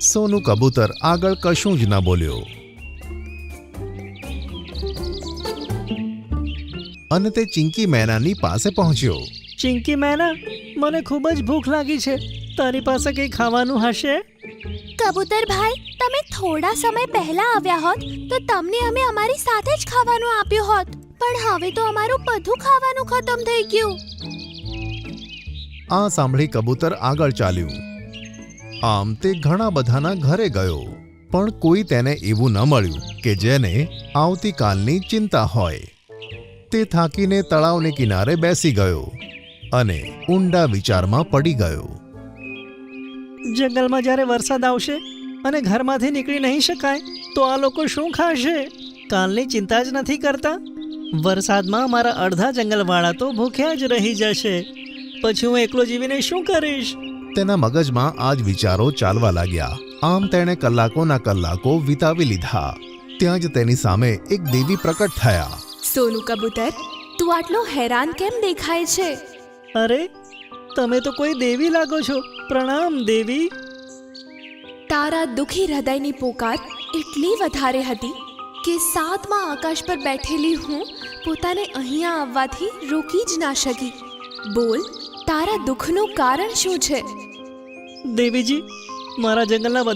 સોનું કબૂતર આગળ કશું જ ન બોલ્યો અને તે ચિંકી મેનાની પાસે પહોંચ્યો. ચિંકી મેના, મને ખૂબ જ ભૂખ લાગી છે. તારી પાસે કંઈ ખાવાનું હશે? કબૂતર ભાઈ, તમે થોડા સમય પહેલા આવ્યા હોત તો તમને અમે અમારી સાથે જ ખાવાનું આપ્યું હોત, પણ હવે તો અમારું બધું ખાવાનું ખતમ થઈ ગયું. આ સાંભળી કબૂતર આગળ ચાલ્યું. આમ તે ઘણા બધાના ઘરે ગયો, પણ કોઈ તેને એવું ન મળ્યું કે જેને આવતીકાલની ચિંતા હોય. તે થાકીને તળાવને કિનારે બેસી ગયો અને ઊંડા વિચારમાં પડી ગયો. જંગલમાં જ્યારે વરસાદ આવશે અને ઘરમાંથી નીકળી નહીં શકાય તો આ લોકો શું ખાશે? કાલની ચિંતા જ નથી કરતા. વરસાદમાં મારા અડધા જંગલવાળા તો ભૂખ્યા જ રહી જશે. પછી હું એકલો જીવીને શું કરીશ? તેના મગજમાં આ જ વિચારો ચાલવા લાગ્યા. આમ તેણે કલાકોના કલાકો વિતાવી લીધા. ત્યાં જ તેની સામે એક દેવી પ્રકટ થયા. સોનું કબૂતર, તું આટલો હેરાન કેમ દેખાય છે? અરે, તમે તો કોઈ દેવી લાગો છો. પ્રણામ દેવી. તારા દુખી હૃદયની પોકાર એટલી વધારે હતી કે 7મા આકાશ પર બેઠેલી હું પોતાને અહીંયા આવવાથી રોકી જ ના શકી. બોલ, તારા દુઃખનું કારણ શું છે? દેવીજી, મારા જંગલના